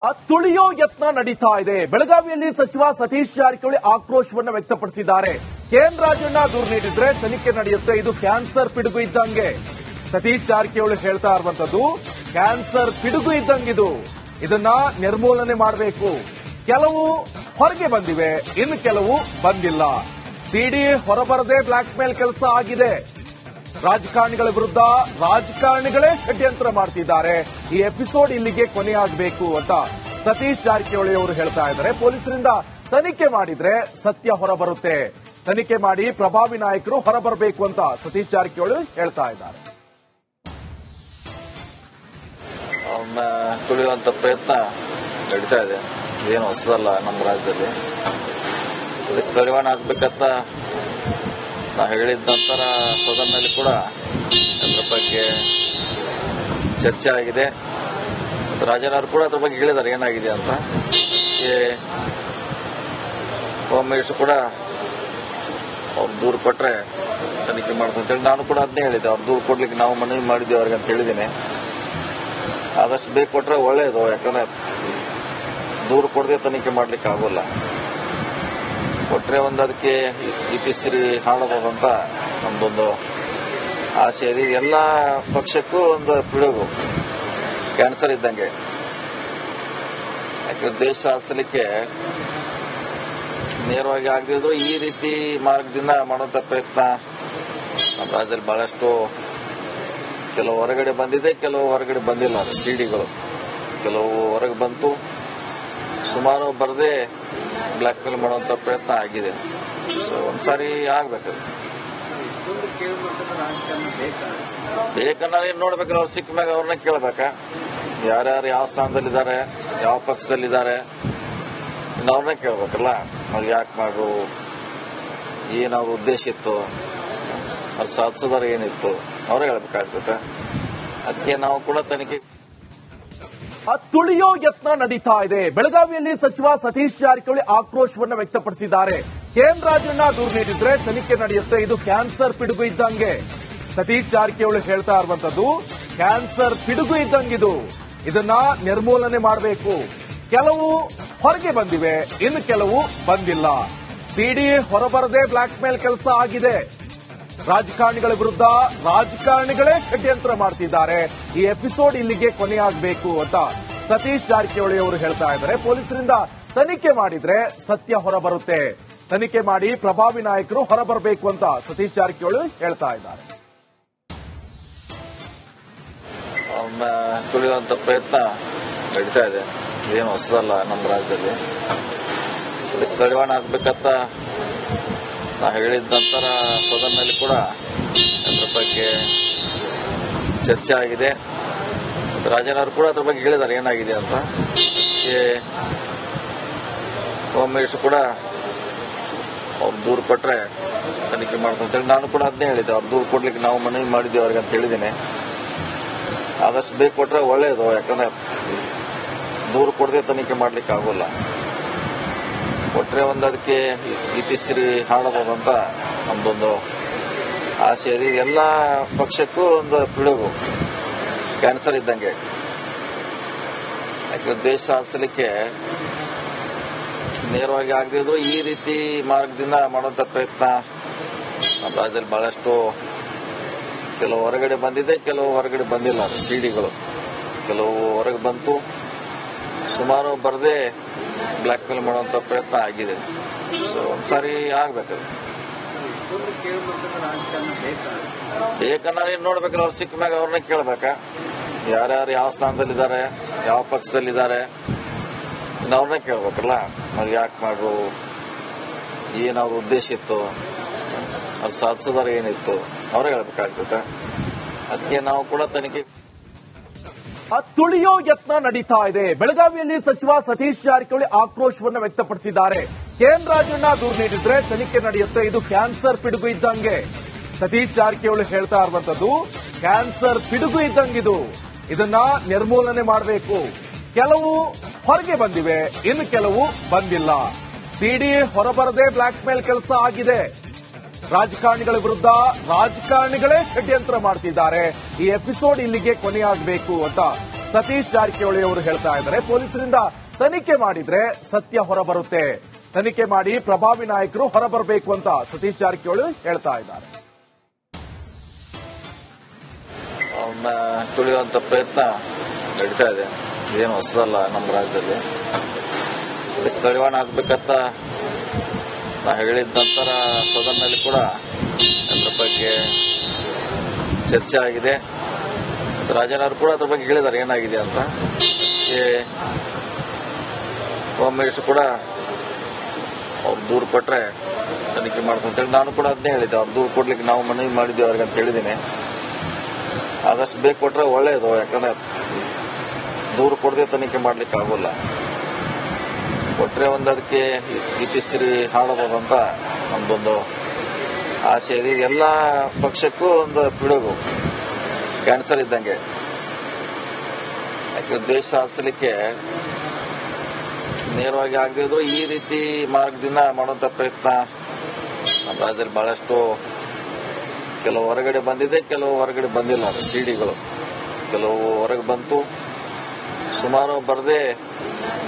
ತುಳಿಯೋ ಯತ್ನ ನಡೀತಾ ಇದೆ. ಬೆಳಗಾವಿಯಲ್ಲಿ ಸಚಿವ ಸತೀಶ್ ಜಾರಕಿಹೊಳಿ ಆಕ್ರೋಶವನ್ನು ವ್ಯಕ್ತಪಡಿಸಿದ್ದಾರೆ. ರಾಜಣ್ಣ ದೂರು ನೀಡಿದ್ರೆ ತನಿಖೆ ನಡೆಯುತ್ತೆ, ಇದು ಕ್ಯಾನ್ಸರ್ ಪಿಡುಗು ಇದ್ದಂಗೆ. ಸತೀಶ್ ಜಾರಕಿಹೊಳಿ ಹೇಳ್ತಾ ಇರುವಂತದ್ದು ಕ್ಯಾನ್ಸರ್ ಪಿಡುಗು ಇದ್ದಂಗಿದು, ಇದನ್ನ ನಿರ್ಮೂಲನೆ ಮಾಡಬೇಕು. ಕೆಲವು ಹೊರಗೆ ಬಂದಿವೆ, ಇನ್ನು ಕೆಲವು ಬಂದಿಲ್ಲ. ಸಿಡಿ ಹೊರಬರದೆ ಬ್ಲಾಕ್ ಮೇಲ್ ಕೆಲಸ ಆಗಿದೆ. ರಾಜಕಾರಣಿಗಳ ವಿರುದ್ಧ ರಾಜಕಾರಣಿಗಳೇ ಷಡ್ಯಂತ್ರ ಮಾಡ್ತಿದ್ದಾರೆ. ಈ ಎಪಿಸೋಡ್ ಇಲ್ಲಿಗೆ ಕೊನೆಯಾಗಬೇಕು ಅಂತ ಸತೀಶ್ ಜಾರಕಿಹೊಳಿ ಅವರು ಹೇಳ್ತಾ ಇದ್ದಾರೆ. ಪೊಲೀಸರಿಂದ ತನಿಖೆ ಮಾಡಿದ್ರೆ ಸತ್ಯ ಹೊರಬರುತ್ತೆ, ತನಿಖೆ ಮಾಡಿ ಪ್ರಭಾವಿ ನಾಯಕರು ಹೊರಬರಬೇಕು ಅಂತ ಸತೀಶ್ ಜಾರಕಿಹೊಳಿ ಹೇಳ್ತಾ ಇದ್ದಾರೆ. ಅವ್ರನ್ನ ತುಳಿಯುವಂತ ಪ್ರಯತ್ನ ನಡೀತಾ ಇದೆ. ಏನು ಹೊಸದಲ್ಲ ನಮ್ಮ ರಾಜ್ಯದಲ್ಲಿ. ಅದಕ್ಕೆ ಕಡಿವಾಣ ಆಗ್ಬೇಕಂತ ನಾ ಹೇಳಿದ ನಂತರ ಸದನ್ನಲ್ಲಿ ಕೂಡ ಅದ್ರ ಬಗ್ಗೆ ಚರ್ಚೆ ಆಗಿದೆ. ಮತ್ತು ರಾಜನವರು ಕೂಡ ಅದ್ರ ಬಗ್ಗೆ ಹೇಳಿದ್ದಾರೆ ಏನಾಗಿದೆ ಅಂತ. ಹೋಮ್ ಮಿನಿಸ್ಟರ್ ಕೂಡ ಅವ್ರು ದೂರು ಕೊಟ್ಟರೆ ತನಿಖೆ ಮಾಡ್ತಾರೆ ಅಂತೇಳಿ ನಾನು ಕೂಡ ಅದನ್ನೇ ಹೇಳಿದ್ದೆ. ಅವ್ರು ದೂರು ಕೊಡ್ಲಿಕ್ಕೆ ನಾವು ಮನವಿ ಮಾಡಿದ್ವಿ ಅವ್ರಿಗೆ ಅಂತ ಹೇಳಿದ್ದೀನಿ. ಆದಷ್ಟು ಬೇಗ ಕೊಟ್ಟರೆ ಒಳ್ಳೆಯದು, ಯಾಕಂದ್ರೆ ದೂರು ಕೊಡದೆ ತನಿಖೆ ಮಾಡ್ಲಿಕ್ಕೆ ಆಗೋಲ್ಲ. ಕೊಟ್ಟರೆ ಒಂದು ಅದಕ್ಕೆ ಇತಿಶ್ರೀ ಹಾಳಬಹುದಂತ ನಮ್ದೊಂದು ಆಸೆ ಇದೆ. ಎಲ್ಲ ಪಕ್ಷಕ್ಕೂ ಒಂದು ಪಿಡುಗು, ಕ್ಯಾನ್ಸರ್ ಇದ್ದಂಗೆ. ಯಾಕಂದ್ರೆ ದೇಶ ಸಾಧಿಸಲಿಕ್ಕೆ ನೇರವಾಗಿ ಆಗದಿದ್ರು ಈ ರೀತಿ ಮಾರ್ಗದಿಂದ ಮಾಡುವಂತ ಪ್ರಯತ್ನ ನಮ್ಮ ರಾಜ್ಯದಲ್ಲಿ ಬಹಳಷ್ಟು ಕೆಲವು ಹೊರಗಡೆ ಬಂದಿದೆ, ಕೆಲವು ಹೊರಗಡೆ ಬಂದಿಲ್ಲ. ಸಿಡಿಗಳು ಕೆಲವು ಹೊರಗೆ ಬಂತು, ಸುಮಾರು ಬರದೆ ಬ್ಲಾಕ್ ಮೇಲ್ ಮಾಡುವಂತ ಪ್ರಯತ್ನ ಆಗಿದೆ. ಸೊ ಒಂದ್ಸಾರಿ ಆಗ್ಬೇಕು. ಬೇಕನ್ನ ನೋಡ್ಬೇಕಲ್ಲ, ಅವ್ರು ಸಿಕ್ಕ ಮ್ಯಾಗ ಅವ್ರನ್ನ ಕೇಳ್ಬೇಕಾ, ಯಾರ್ಯಾರು ಯಾವ ಸ್ಥಾನದಲ್ಲಿದ್ದಾರೆ, ಯಾವ ಪಕ್ಷದಲ್ಲಿದ್ದಾರೆ, ಇನ್ನು ಅವ್ರನ್ನ ಕೇಳ್ಬೇಕಲ್ಲ. ಅವ್ರು ಯಾಕೆ ಮಾಡ್ರು, ಏನಾವ್ರ ಉದ್ದೇಶ ಇತ್ತು, ಅವ್ರು ಸಾಧಿಸೋದಾರ ಏನಿತ್ತು, ಅವ್ರೇ ಹೇಳ್ಬೇಕಾಗ್ತದೆ. ಅದಕ್ಕೆ ನಾವು ಕೂಡ ತನಿಖೆ. ತುಳಿಯೋ ಯತ್ನ ನಡೀತಾ ಇದೆ. ಬೆಳಗಾವಿಯಲ್ಲಿ ಸಚಿವ ಸತೀಶ್ ಜಾರಕಿಹೊಳಿ ಆಕ್ರೋಶವನ್ನು ವ್ಯಕ್ತಪಡಿಸಿದ್ದಾರೆ. ರಾಜಣ್ಣ ದೂರು ನೀಡಿದ್ರೆ ತನಿಖೆ ನಡೆಯುತ್ತೆ, ಇದು ಕ್ಯಾನ್ಸರ್ ಪಿಡುಗು ಇದ್ದಂಗೆ. ಸತೀಶ್ ಜಾರಕಿಹೊಳಿ ಹೇಳ್ತಾ ಇರುವಂತದ್ದು ಕ್ಯಾನ್ಸರ್ ಪಿಡುಗು ಇದ್ದಂಗಿದು, ಇದನ್ನ ನಿರ್ಮೂಲನೆ ಮಾಡಬೇಕು. ಕೆಲವು ಹೊರಗೆ ಬಂದಿವೆ, ಇನ್ನು ಕೆಲವು ಬಂದಿಲ್ಲ. ಸಿಡಿ ಹೊರಬರದೆ ಬ್ಲಾಕ್ ಮೇಲ್ ಕೆಲಸ ಆಗಿದೆ. ರಾಜಕಾರಣಿಗಳ ವಿರುದ್ಧ ರಾಜಕಾರಣಿಗಳೇ ಷಡ್ಯಂತ್ರ ಮಾಡ್ತಿದ್ದಾರೆ. ಈ ಎಪಿಸೋಡ್ ಇಲ್ಲಿಗೆ ಕೊನೆಯಾಗಬೇಕು ಅಂತ ಸತೀಶ್ ಜಾರಕಿಹೊಳಿ ಅವರು ಹೇಳ್ತಾ ಇದ್ದಾರೆ. ಪೊಲೀಸರಿಂದ ತನಿಖೆ ಮಾಡಿದ್ರೆ ಸತ್ಯ ಹೊರಬರುತ್ತೆ, ತನಿಖೆ ಮಾಡಿ ಪ್ರಭಾವಿ ನಾಯಕರು ಹೊರಬರಬೇಕು ಅಂತ ಸತೀಶ್ ಜಾರಕಿಹೊಳಿ ಹೇಳ್ತಾ ಇದ್ದಾರೆ. ಅವ್ರನ್ನ ತುಳಿಯುವಂತ ಪ್ರಯತ್ನ ನಡೀತಾ ಇದೆ. ಏನು ಹೊಸದಲ್ಲ ನಮ್ಮ ರಾಜ್ಯದಲ್ಲಿ. ಅದಕ್ಕೆ ಕಡಿವಾಣ ಆಗ್ಬೇಕಂತ ನಾ ಹೇಳಿದ ನಂತರ ಸದನ್ನಲ್ಲಿ ಕೂಡ ಅದ್ರ ಬಗ್ಗೆ ಚರ್ಚೆ ಆಗಿದೆ. ಮತ್ತು ರಾಜನವರು ಕೂಡ ಅದ್ರ ಬಗ್ಗೆ ಹೇಳಿದ್ದಾರೆ ಏನಾಗಿದೆ ಅಂತ. ಹೋಮ್ ಮಿನಿಸ್ಟರ್ ಕೂಡ ಅವ್ರು ದೂರು ಕೊಟ್ಟರೆ ತನಿಖೆ ಮಾಡ್ತಾರೆ ಅಂತೇಳಿ ನಾನು ಕೂಡ ಅದನ್ನೇ ಹೇಳಿದ್ದೆ. ಅವ್ರು ದೂರು ಕೊಡ್ಲಿಕ್ಕೆ ನಾವು ಮನವಿ ಮಾಡಿದ್ವಿ ಅವ್ರಿಗೆ ಅಂತ ಹೇಳಿದ್ದೀನಿ. ಆದಷ್ಟು ಬೇಗ ಕೊಟ್ಟರೆ ಒಳ್ಳೆಯದು, ಯಾಕಂದ್ರೆ ದೂರು ಕೊಡದೆ ತನಿಖೆ ಮಾಡ್ಲಿಕ್ಕೆ ಆಗೋಲ್ಲ. ಕೊಟ್ಟರೆ ಒಂದು ಅದಕ್ಕೆ ಇತಿಶ್ರೀ ಹಾಳಬಹುದಂತ ನಮ್ದೊಂದು ಆಸೆ ಇದೆ. ಎಲ್ಲ ಪಕ್ಷಕ್ಕೂ ಒಂದು ಪಿಡುಗು, ಕ್ಯಾನ್ಸರ್ ಇದ್ದಂಗೆ. ಯಾಕಂದ್ರೆ ದೇಶ ಸಾಧಿಸಲಿಕ್ಕೆ ನೇರವಾಗಿ ಆಗದಿದ್ರು ಈ ರೀತಿ ಮಾರ್ಗದಿಂದ ಮಾಡುವಂತ ಪ್ರಯತ್ನ ನಮ್ಮ ರಾಜ್ಯದಲ್ಲಿ ಬಹಳಷ್ಟು ಕೆಲವು ಹೊರಗಡೆ ಬಂದಿದೆ, ಕೆಲವು ಹೊರಗಡೆ ಬಂದಿಲ್ಲ. ಸಿಡಿಗಳು ಕೆಲವು ಹೊರಗೆ ಬಂತು, ಸುಮಾರು ಬರದೆ ಬ್ಲಾಕ್ ಮೇಲ್ ಮಾಡುವಂತ ಪ್ರಯತ್ನ ಆಗಿದೆ. ಸೊ ಒಂದ್ಸಾರಿ ಆಗ್ಬೇಕು. ಬೇಕನ್ನ ನೋಡ್ಬೇಕಲ್ಲ, ಅವ್ರು ಸಿಕ್ಕ ಮ್ಯಾಗ ಅವ್ರನ್ನ ಕೇಳ್ಬೇಕಾ, ಯಾರ್ಯಾರು ಯಾವ ಸ್ಥಾನದಲ್ಲಿದ್ದಾರೆ, ಯಾವ ಪಕ್ಷದಲ್ಲಿದ್ದಾರೆ, ಇನ್ನು ಅವ್ರನ್ನ ಕೇಳ್ಬೇಕಲ್ಲ. ಅವ್ರು ಯಾಕೆ ಮಾಡ್ರು, ಏನಾವ್ರ ಉದ್ದೇಶ ಇತ್ತು, ಅವ್ರು ಸಾಧಿಸೋದಾರ ಏನಿತ್ತು, ಅವರೇ ಹೇಳ್ಬೇಕಾಗ್ತದೆ. ಅದಕ್ಕೆ ನಾವು ಕೂಡ ತನಿಖೆ. ತುಳಿಯೋ ಯತ್ನ ನಡೀತಾ ಇದೆ. ಬೆಳಗಾವಿಯಲ್ಲಿ ಸಚಿವ ಸತೀಶ್ ಜಾರಕಿಹೊಳಿ ಆಕ್ರೋಶವನ್ನು ವ್ಯಕ್ತಪಡಿಸಿದ್ದಾರೆ. ರಾಜಣ್ಣ ದೂರು ನೀಡಿದ್ರೆ ತನಿಖೆ ನಡೆಯುತ್ತೆ, ಇದು ಕ್ಯಾನ್ಸರ್ ಪಿಡುಗು ಇದ್ದಂಗೆ. ಸತೀಶ್ ಜಾರಕಿಹೊಳಿ ಹೇಳ್ತಾ ಇರುವಂತದ್ದು ಕ್ಯಾನ್ಸರ್ ಪಿಡುಗು ಇದ್ದಂಗಿದು, ಇದನ್ನ ನಿರ್ಮೂಲನೆ ಮಾಡಬೇಕು. ಕೆಲವು ಹೊರಗೆ ಬಂದಿವೆ, ಇನ್ನು ಕೆಲವು ಬಂದಿಲ್ಲ. ಸಿಡಿ ಹೊರಬರದೆ ಬ್ಲಾಕ್ ಮೇಲ್ ಕೆಲಸ ಆಗಿದೆ. ರಾಜಕಾರಣಿಗಳ ವಿರುದ್ಧ ರಾಜಕಾರಣಿಗಳೇ ಷಡ್ಯಂತ್ರ ಮಾಡ್ತಿದ್ದಾರೆ. ಈ ಎಪಿಸೋಡ್ ಇಲ್ಲಿಗೆ ಕೊನೆಯಾಗಬೇಕು ಅಂತ ಸತೀಶ್ ಜಾರಕಿಹೊಳಿ ಅವರು ಹೇಳ್ತಾ ಇದ್ದಾರೆ. ಪೊಲೀಸರಿಂದ ತನಿಖೆ ಮಾಡಿದ್ರೆ ಸತ್ಯ ಹೊರಬರುತ್ತೆ, ತನಿಖೆ ಮಾಡಿ ಪ್ರಭಾವಿ ನಾಯಕರು ಹೊರಬರಬೇಕು ಅಂತ ಸತೀಶ್ ಜಾರಕಿಹೊಳಿ ಹೇಳ್ತಾ ಇದ್ದಾರೆ. ಅವ್ರನ್ನ ತುಳಿಯುವಂತ ಪ್ರಯತ್ನ ನಡೀತಾ ಇದೆ. ಇದೇನು ಹೊಸದಲ್ಲ ನಮ್ಮ ರಾಜ್ಯದಲ್ಲಿ. ಕಡಿವಾಣ ಹಾಕ್ಬೇಕಂತ ನಾ ಹೇಳಿದ ನಂತರ ಸದನ್ನಲ್ಲಿ ಕೂಡ ಅದ್ರ ಬಗ್ಗೆ ಚರ್ಚೆ ಆಗಿದೆ. ರಾಜನವರು ಕೂಡ ಅದ್ರ ಬಗ್ಗೆ ಹೇಳಿದ್ದಾರೆ ಏನಾಗಿದೆ ಅಂತ. ಹೋಮ್ ಮಿನಿಸ್ಟರ್ ಕೂಡ ಅವ್ರು ದೂರು ಕೊಟ್ರೆ ತನಿಖೆ ಮಾಡ್ತಂತೇಳಿ ನಾನು ಕೂಡ ಅದನ್ನೇ ಹೇಳಿದ್ದೆ. ಅವ್ರು ದೂರು ಕೊಡ್ಲಿಕ್ಕೆ ನಾವು ಮನವಿ ಮಾಡಿದ್ದೇವೆ ಅವ್ರಿಗೆ ಅಂತ ಹೇಳಿದ್ದೀನಿ. ಆದಷ್ಟು ಬೇಗ ಕೊಟ್ರೆ ಒಳ್ಳೆಯದು. ಯಾಕಂದ್ರೆ ದೂರು ಕೊಡದೆ ತನಿಖೆ ಮಾಡ್ಲಿಕ್ಕೆ ಆಗೋಲ್ಲ. ಕೊಟ್ರೆ ಒಂದು ಅದಕ್ಕೆ ಇತಿಶ್ರೀ ಹಾಡಬಹುದಂತ ನಮ್ದೊಂದು ಆಸೆ ಇದೆ. ಎಲ್ಲ ಪಕ್ಷಕ್ಕೂ ಒಂದು ಪಿಡುಗು, ಕ್ಯಾನ್ಸರ್ ಇದ್ದಂಗೆ. ಯಾಕಂದ್ರೆ ದೇಶ ಸಾಧಿಸಲಿಕ್ಕೆ ನೇರವಾಗಿ ಆಗದೇ ಇದ್ರು ಈ ರೀತಿ ಮಾರ್ಗದಿಂದ ಮಾಡುವಂತ ಪ್ರಯತ್ನ ನಮ್ಮ ರಾಜ್ಯದಲ್ಲಿ ಬಹಳಷ್ಟು ಕೆಲವು ಹೊರಗಡೆ ಬಂದಿದೆ, ಕೆಲವು ಹೊರಗಡೆ ಬಂದಿಲ್ಲ. ಸಿಡಿಗಳು ಕೆಲವು ಹೊರಗೆ ಬಂತು, ಸುಮಾರು ಬರದೆ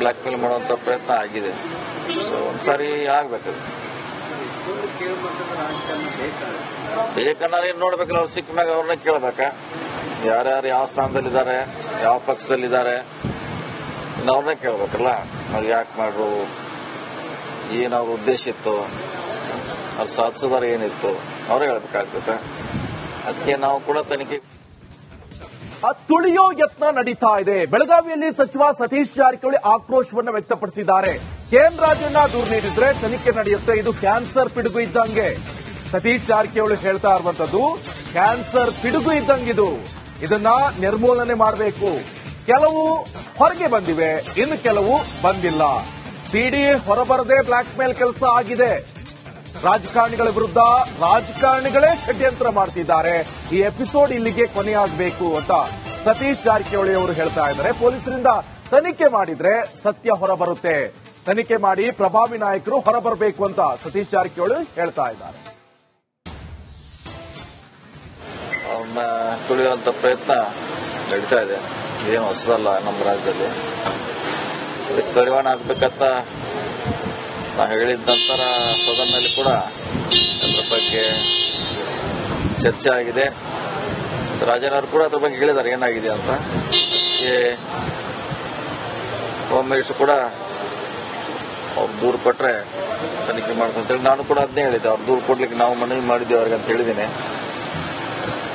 ಬ್ಲಾಕ್ ಮೇಲ್ ಮಾಡುವಂತ ಪ್ರಯತ್ನ ಆಗಿದೆ. ಸೊ ಒಂದ್ಸಾರಿ ಆಗ್ಬೇಕು. ಬೇಕನ್ನಾರು ಏನ್ ನೋಡ್ಬೇಕಲ್ಲ, ಅವ್ರು ಸಿಕ್ಕ ಮ್ಯಾಗ ಅವ್ರನ್ನ ಕೇಳ್ಬೇಕಾ, ಯಾರ್ಯಾರು ಯಾವ ಸ್ಥಾನದಲ್ಲಿದ್ದಾರೆ, ಯಾವ ಪಕ್ಷದಲ್ಲಿದ್ದಾರೆ, ಅವ್ರನ್ನೇ ಕೇಳ್ಬೇಕಲ್ಲ. ಅವ್ರು ಯಾಕೆ ಮಾಡ್ರು, ಏನ್ ಅವ್ರ ಉದ್ದೇಶ ಇತ್ತು, ಅವ್ರು ಸಾಧಿಸೋದಾರ ಏನಿತ್ತು, ಅವ್ರೇ ಹೇಳ್ಬೇಕಾಗ್ತದೆ. ಅದಕ್ಕೆ ನಾವು ಕೂಡ ತನಿಖೆ ತುಳಿಯೋ ಯತ್ನ ನಡೀತಾ ಇದೆ. ಬೆಳಗಾವಿಯಲ್ಲಿ ಸಚಿವ ಸತೀಶ್ ಜಾರಕಿಹೊಳಿ ಆಕ್ರೋಶವನ್ನು ವ್ಯಕ್ತಪಡಿಸಿದ್ದಾರೆ. ರಾಜಣ್ಣ ದೂರು ನೀಡಿದ್ರೆ ತನಿಖೆ ನಡೆಯುತ್ತೆ, ಇದು ಕ್ಯಾನ್ಸರ್ ಪಿಡುಗು ಇದ್ದಂಗೆ. ಸತೀಶ್ ಜಾರಕಿಹೊಳಿ ಹೇಳ್ತಾ ಇರುವಂತದ್ದು ಕ್ಯಾನ್ಸರ್ ಪಿಡುಗು ಇದ್ದಂಗಿದು, ಇದನ್ನ ನಿರ್ಮೂಲನೆ ಮಾಡಬೇಕು. ಕೆಲವು ಹೊರಗೆ ಬಂದಿವೆ, ಇನ್ನು ಕೆಲವು ಬಂದಿಲ್ಲ. ಸಿಡಿ ಹೊರಬರದೆ ಬ್ಲಾಕ್ ಮೇಲ್ ಕೆಲಸ ಆಗಿದೆ. ರಾಜಕಾರಣಿಗಳ ವಿರುದ್ಧ ರಾಜಕಾರಣಿಗಳೇ ಷಡ್ಯಂತ್ರ ಮಾಡ್ತಿದ್ದಾರೆ. ಈ ಎಪಿಸೋಡ್ ಇಲ್ಲಿಗೆ ಕೊನೆಯಾಗಬೇಕು ಅಂತ ಸತೀಶ್ ಜಾರಕಿಹೊಳಿ ಅವರು ಹೇಳ್ತಾ ಇದ್ದಾರೆ. ಪೊಲೀಸರಿಂದ ತನಿಖೆ ಮಾಡಿದ್ರೆ ಸತ್ಯ ಹೊರಬರುತ್ತೆ, ತನಿಖೆ ಮಾಡಿ ಪ್ರಭಾವಿ ನಾಯಕರು ಹೊರಬರಬೇಕು ಅಂತ ಸತೀಶ್ ಜಾರಕಿಹೊಳಿ ಹೇಳ್ತಾ ಇದ್ದಾರೆ. ಅವ್ರನ್ನ ತುಳಿಯುವಂತ ಪ್ರಯತ್ನ ನಡೀತಾ ಇದೆ. ಇದೇನು ಹೊಸದಲ್ಲ ನಮ್ಮ ರಾಜ್ಯದಲ್ಲಿ. ಕಡಿವಾಣ ಹಾಕ್ಬೇಕಂತ ನಾ ಹೇಳಿದ ನಂತರ ಸದನ್ನಲ್ಲಿ ಕೂಡ ಅದ್ರ ಬಗ್ಗೆ ಚರ್ಚೆ ಆಗಿದೆ. ರಾಜನವರು ಕೂಡ ಅದ್ರ ಬಗ್ಗೆ ಹೇಳಿದ್ದಾರೆ ಏನಾಗಿದೆ ಅಂತ. ಹೋಮ್ ಮಿನಿಸ್ಟರ್ ಕೂಡ ಅವ್ರು ದೂರು ಕೊಟ್ರೆ ತನಿಖೆ ಮಾಡ್ತಂತೇಳಿ ನಾನು ಕೂಡ ಅದನ್ನೇ ಹೇಳಿದ್ದೆ. ಅವ್ರು ದೂರು ಕೊಡ್ಲಿಕ್ಕೆ ನಾವು ಮನವಿ ಮಾಡಿದ್ದೇವೆ ಅವ್ರಿಗೆ ಅಂತ ಹೇಳಿದ್ದೀನಿ.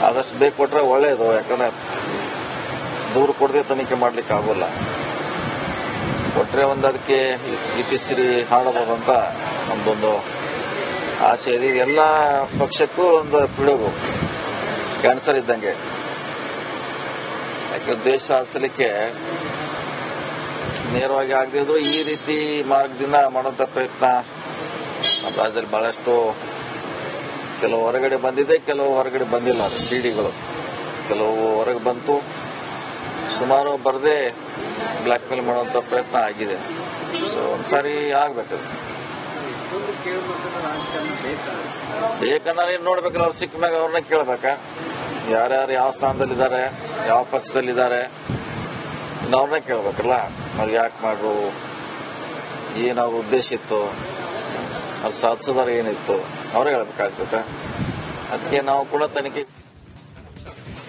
ಆದಷ್ಟು ಬೇಗ ಕೊಟ್ರೆ ಒಳ್ಳೆಯದು. ಯಾಕಂದ್ರೆ ದೂರು ಕೊಡದೆ ತನಿಖೆ ಮಾಡ್ಲಿಕ್ಕೆ ಆಗೋಲ್ಲ. ಕೊಟ್ರೆ ಒಂದು ಅದಕ್ಕೆ ಇತಿಶ್ರೀ ಹಾಡಬಹುದಂತ ನಮ್ದೊಂದು ಆಸೆ ಇದೆ. ಎಲ್ಲ ಪಕ್ಷಕ್ಕೂ ಒಂದು ಪಿಡುಗು, ಕ್ಯಾನ್ಸರ್ ಇದ್ದಂಗೆ. ಯಾಕಂದ್ರೆ ದೇಶ ಸಾಧಿಸಲಿಕ್ಕೆ ನೇರವಾಗಿ ಆಗದೇ ಇದ್ರು ಈ ರೀತಿ ಮಾರ್ಗದಿಂದ ಮಾಡುವಂತ ಪ್ರಯತ್ನ ನಮ್ಮ ರಾಜ್ಯದಲ್ಲಿ ಬಹಳಷ್ಟು ಕೆಲವು ಹೊರಗಡೆ ಬಂದಿದೆ, ಕೆಲವು ಹೊರಗಡೆ ಬಂದಿಲ್ಲ. ಸಿಡಿಗಳು ಕೆಲವು ಹೊರಗೆ ಬಂತು, ಸುಮಾರು ಬರದೆ ಬ್ಲಾಕ್ ಮೇಲ್ ಮಾಡುವಂತ ಪ್ರಯತ್ನ ಆಗಿದೆ. ಸೊ ಒಂದ್ಸಾರಿ ಆಗ್ಬೇಕು. ಬೇಕನ್ನಾರು ಏನ್ ನೋಡ್ಬೇಕಲ್ಲ, ಅವ್ರು ಸಿಕ್ಕ ಮ್ಯಾಗ ಅವ್ರನ್ನ ಕೇಳ್ಬೇಕಾ, ಯಾರ್ಯಾರು ಯಾವ ಸ್ಥಾನದಲ್ಲಿದ್ದಾರೆ, ಯಾವ ಪಕ್ಷದಲ್ಲಿದ್ದಾರೆ, ಅವ್ರನ್ನೇ ಕೇಳ್ಬೇಕಲ್ಲ. ಅವ್ರು ಯಾಕೆ ಮಾಡ್ರು, ಏನ್ ಅವ್ರ ಉದ್ದೇಶ ಇತ್ತು, ಅವ್ರು ಸಾಧಿಸೋದಾರ ಏನಿತ್ತು, ಅವರೇ ಹೇಳ್ಬೇಕಾಗ್ತದೆ. ಅದಕ್ಕೆ ನಾವು ಕೂಡ ತನಿಖೆ